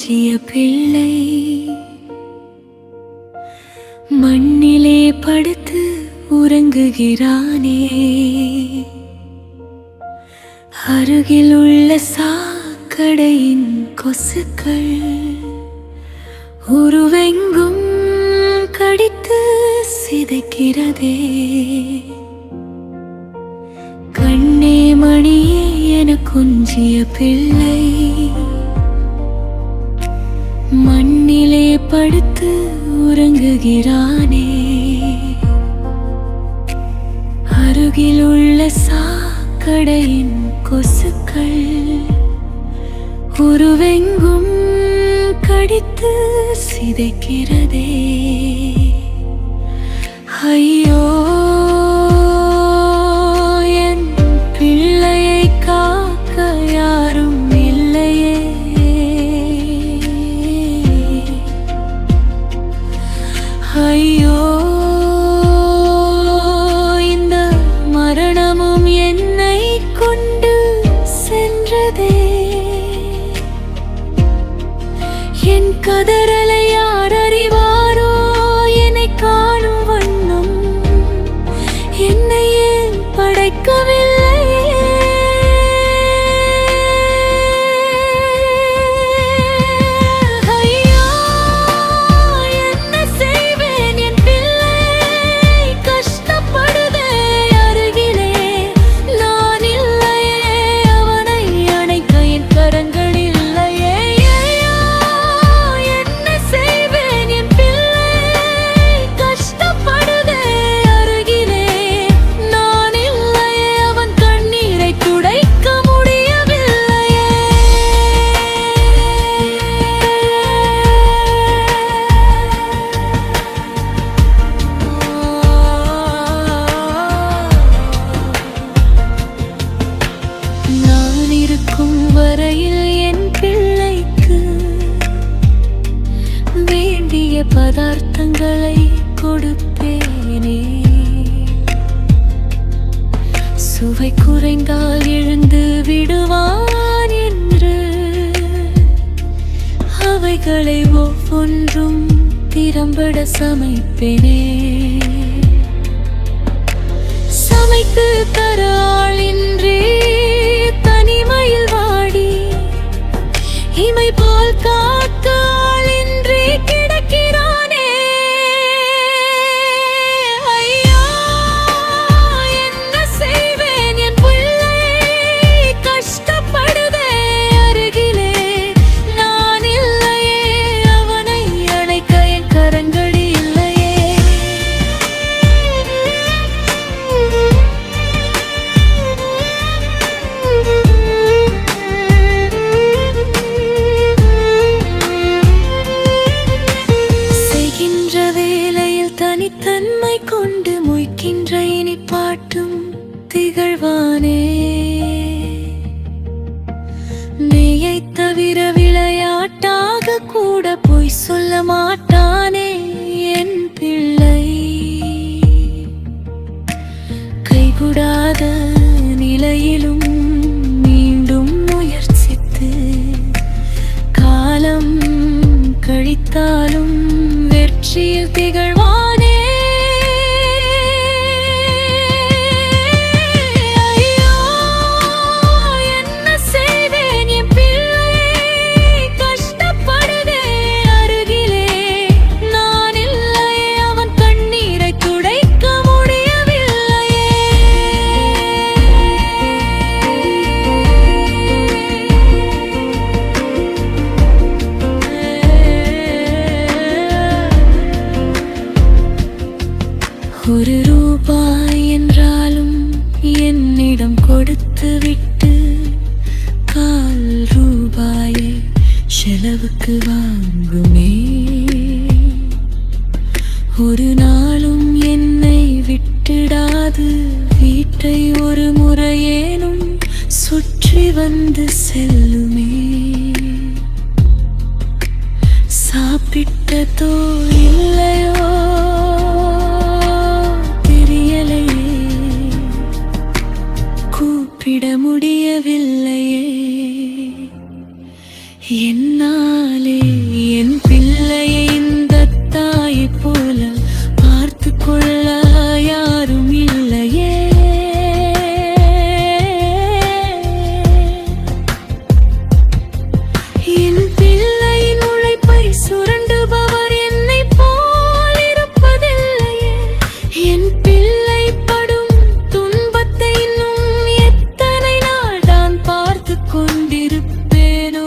கொஞ்சிய பிள்ளை மண்ணிலே படுத்து உறங்குகிறானே. அருகில் உள்ள சாக்கடையின் கொசுக்கள் உருவெங்கும் கடித்து சிதைக்கிறதே. கண்ணே மணியே என கொஞ்சிய பிள்ளை மண்ணிலே படுத்து உறங்குகிறானே. அருகில் உள்ள சாக்கடையின் கொசுக்கள் உருவெங்கும் கடித்து சிதைக்கிறதே. ஐயோ, என் பிள்ளையை காக்க யாரும் இல்லையே. ஐயோ, இந்த மரணமும் என்னை கொண்டு சென்றதே. என் கதறலை யார் அறிவாரோ, என்னை காணும் வண்ணம் என்னை ஏன் படைக்கவில்லை. வரையில் என் பிள்ளைக்கு வேண்டிய பதார்த்தங்களை கொடுப்பேனே. சுவை குறைந்தால் எழுந்து விடுவான் என்று அவைகளை ஒவ்வொன்றும் திறம்பட சமைப்பேனே. சமைத்து தர ஆளின்றி தனிமையில் வாடி இமை போல் காக்க ஆளின்றி கிடக்கிறானே. ஐயா, என்ன செய்வேன், என் பிள்ளை கஷ்டப்படுதே. அருகிலே நான் இல்லையே, அவனை அணைக்க என் கரங்கள் இல்லையே. தனித்தன்மை கொண்டு மொய்க்கின்ற இனிப்பாட்டும் திகழ்வானே. நெய்யை தவிர விளையாட்டாக கூட பொய் சொல்ல மாட்டானே என் பிள்ளை. கைகூடாத நிலையிலும் மீண்டும் முயற்சித்து காலம் கழித்தாலும் வெற்றியில் திகழ்வானே. ஐயோ, என்ன செய்வேன், என் பிள்ளை கஷ்டப்படுதே. அருகிலே நான் இல்லையே, அவன் கண்ணீரை துடைக்க முடியவில்லையே. ஒரு ரூபாய் என்றாலும் என்னிடம் கொடுத்து விட்டு ₹1 செலவுக்கு வாங்குமே. ஒரு நாளும் என்னை விட்டுடாது, வீட்டை ஒரு முறையேனும் சுற்றி வந்து செல்லுமே. சாப்பிட்டதோ இல்லையோ கூப்பிட முடியவில்லையே. என்னாலே என் பிள்ளையை இந்த தாயை போல பார்த்து கொள்ள யாரும் இல்லையே. என் பிள்ளையின் உழைப்பை சுரண்டுபவர் என்னை போல் இருப்பதில்லையே. என் பிள்ளை படும் துன்பத்தை இன்னும் எத்தனை நாள் தான் பார்த்து கொண்டிருப்பேனோ.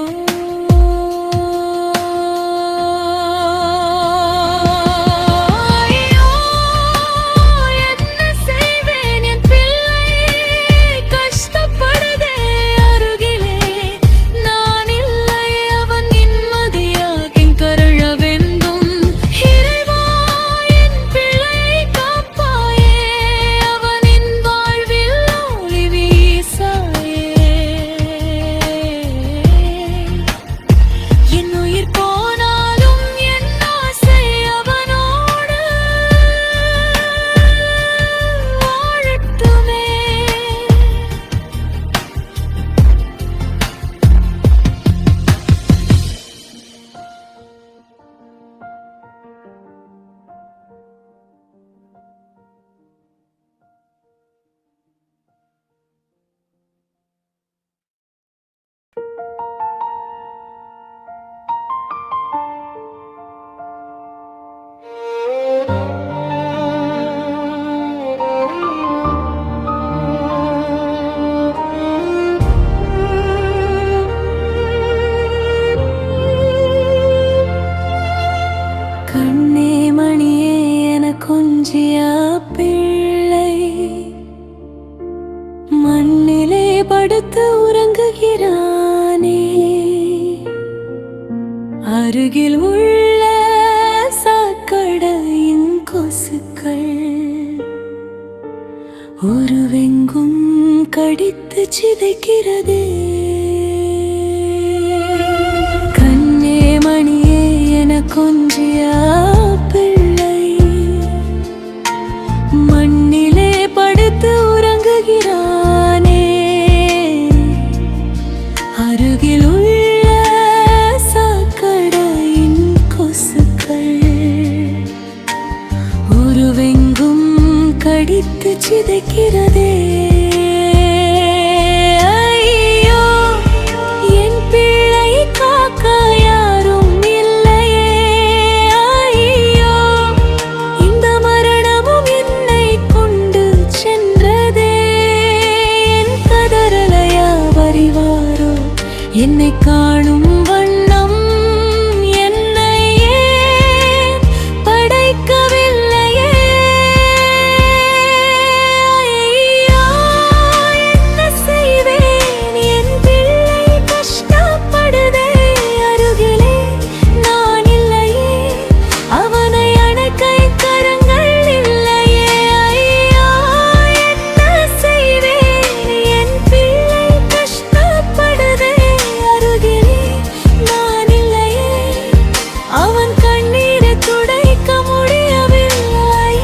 கண்ணே மணியே என கொஞ்சிய பிள்ளை மண்ணிலே படுத்து உறங்குகிறானே. அருகில் உள்ள சாக்கடையின் கொசுக்கள் உருவெங்கும் கடித்து சிதைக்கிறதே. கண்ணே மணியே என கொஞ்சிய பிள்ளை மண்ணிலே படுத்து உறங்குகிறானே. அருகில் உள்ள சாக்கடையின் கொசுக்கள் உருவெங்கும் கடித்து சிதைக்கிறதே. என்னை காணும் வண்ணம் என்னையே படைக்கவில்லையே. என்ன செய்வேன் என் பிள்ளை கஷ்டப்படுதே. அருகிலே நான் இல்லையே, அவனை அணைக்க கரங்கள் இல்லையே. என்ன செய்வேன் என் பிள்ளை கஷ்டப்படுதே. அவன் கண்ணீரை துடைக்க முடியவில்லை.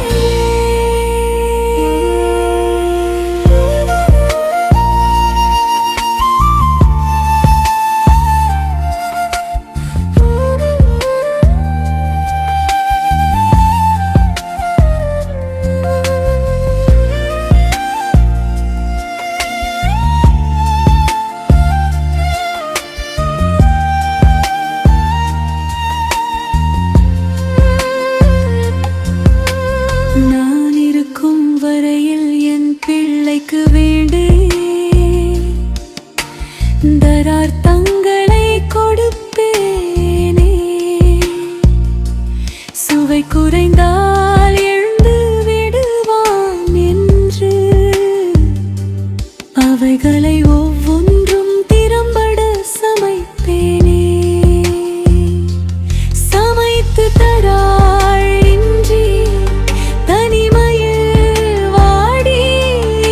நான் இருக்கும் வரையில் என் பிள்ளைக்கு வேண்டே தரார்த்தங்களை கொடுப்பேனே. சுவை குறைந்தால் எழுந்து விடுவான் என்று அவைகளை ஒவ்வொன்றும் திறம்பட சமைப்பேனே. சமைத்து தராள் இன்றி தனிமையில் வாடி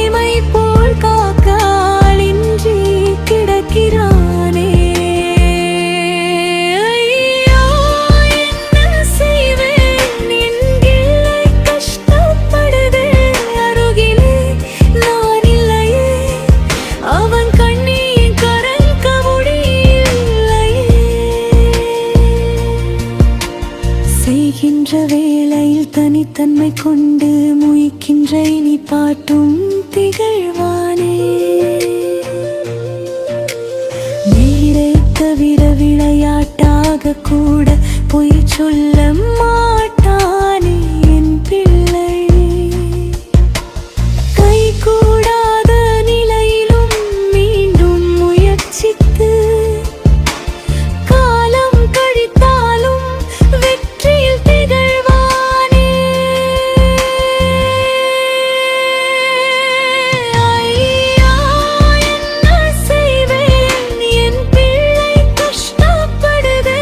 இமை போல் காக்காள் இன்றி கிடக்கிறானே. என்ன செய்வேன் என் பிள்ளை கஷ்டப்படுதே. அருகிலே நான் இல்லையே, அவன் கண்ணீர் கரைக்க முடியலையே. தவிக்கின்ற வேளையில் தனித்தன்மை கொண்டு முயக்கின்ற இனி பாட்டும் திகழ்வானே. நீரை தவிர விளையாட்டாக கூட பொய் சொல்ல மாட்டானே என் பிள்ளை. கை கூடாத நிலையிலும் மீண்டும் முயற்சித்து காலம் கழித்தாலும் வெற்றியில் திகழ்வானே. ஐயா என்ன செய்வேன், என் பிள்ளை கஷ்டப்படுதே.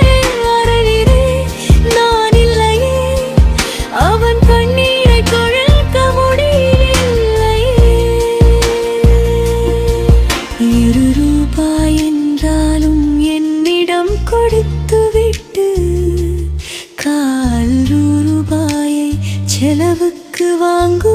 அருகிலே நான் இல்லையே, அவன் கண்ணீரை தொழுக்க முடியவில்லையே. 2 ரூபாய் என்றாலும் என்னிடம் கொடுத்துவிட்டு 1/4 ரூபாயை செலவுக்கு வாங்கு